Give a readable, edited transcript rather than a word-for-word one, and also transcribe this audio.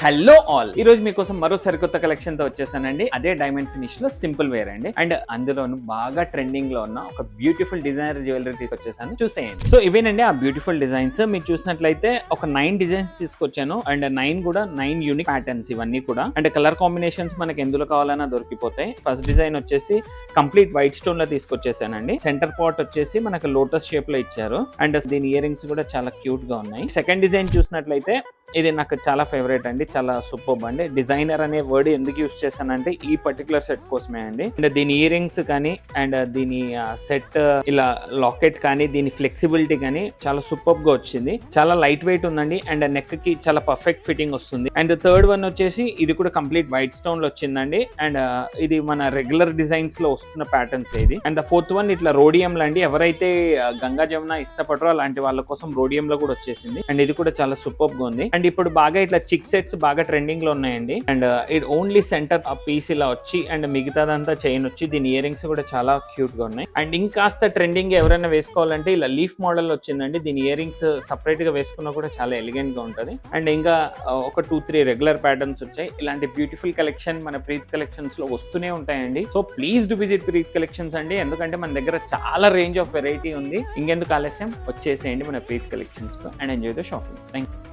Hello all, ఈ రోజు మీకోసం మరో సరికొత్త కలెక్షన్ తో వచ్చేసానండి. అదే డైమండ్ ఫినిష్ లో సింపుల్ వేర్ అండి. అండ్ అందులోను బాగా ట్రెండింగ్ లో ఉన్న ఒక బ్యూటిఫుల్ డిజైనర్ జ్యువెలరీ తీసుకొచ్చేసాను, చూసేయండి. సో ఇవేనండి ఆ బ్యూటిఫుల్ డిజైన్స్. మీరు చూసినట్లయితే ఒక 9 డిజైన్స్ తీసుకొచ్చాను. అండ్ 9 కూడా 9 యూనిక్ ప్యాటర్న్స్ ఇవన్నీ కూడా. అండ్ కలర్ కాంబినేషన్స్ మనకి ఎందులో కావాలన్నా దొరికిపోతాయి. ఫస్ట్ డిజైన్ వచ్చేసి కంప్లీట్ వైట్ స్టోన్ లో తీసుకొచ్చేసానండి. సెంటర్ పార్ట్ వచ్చేసి మనకు లోటస్ షేప్ లో ఇచ్చారు. అండ్ దీని ఇయర్ రింగ్స్ కూడా చాలా క్యూట్ గా ఉన్నాయి. సెకండ్ డిజైన్ చూసినట్లయితే ఇది నాకు చాలా ఫేవరెట్ అండి, చాలా సూపర్ అండి. డిజైనర్ అనే వర్డ్ ఎందుకు యూస్ చేశానంటే ఈ పర్టికులర్ సెట్ కోసమే అండి. అండ్ దీని ఇయర్ రింగ్స్ కానీ అండ్ దీని సెట్ ఇలా లాకెట్ కానీ దీని ఫ్లెక్సిబిలిటీ కానీ చాలా సూపర్ గా వచ్చింది. చాలా లైట్ వెయిట్ ఉందండి. అండ్ నెక్ కి చాలా పర్ఫెక్ట్ ఫిట్టింగ్ వస్తుంది. అండ్ థర్డ్ వన్ వచ్చేసి ఇది కూడా కంప్లీట్ వైట్ స్టోన్ లో వచ్చిందండి. అండ్ ఇది మన రెగ్యులర్ డిజైన్స్ లో వస్తున్న ప్యాటర్న్స్ ఇది. అండ్ ఫోర్త్ వన్ ఇట్లా రోడియం లాంటి ఎవరైతే గంగా జమున ఇష్టపడరో అలాంటి వాళ్ళ కోసం రోడియం లో కూడా వచ్చేసింది. అండ్ ఇది కూడా చాలా సూపర్ గా ఉంది. అండ్ ఇప్పుడు బాగా ఇట్లా చిక్ సెట్స్ బాగా ట్రెండింగ్ లో ఉన్నాయండి. అండ్ ఇది ఓన్లీ సెంటర్ ఆ పీస్ ఇలా వచ్చి అండ్ మిగతాదంతా చైన్ వచ్చి దీని ఇయర్ రింగ్స్ కూడా చాలా క్యూట్ గా ఉన్నాయి. అండ్ ఇంకాస్త ట్రెండింగ్ ఎవరైనా వేసుకోవాలంటే ఇలా లీఫ్ మోడల్ వచ్చిందండి. దీని ఇయర్ రింగ్స్ సపరేట్ గా వేసుకున్నా కూడా చాలా ఎలిగెంట్ గా ఉంటది. అండ్ ఇంకా ఒక 2-3 రెగ్యులర్ ప్యాటర్న్స్ వచ్చాయి. ఇలాంటి బ్యూటిఫుల్ కలెక్షన్ మన ప్రీత్ కలెక్షన్స్ లో వస్తూనే ఉంటాయండి. So please do visit Preet collections అండి, ఎందుకంటే మన దగ్గర చాలా రేంజ్ ఆఫ్ వెరైటీ ఉంది. ఇంకెందుకు ఆలస్యం, వచ్చేసేయండి మన ప్రీత్ కలెక్షన్స్ కు and enjoy the shopping. Thank you.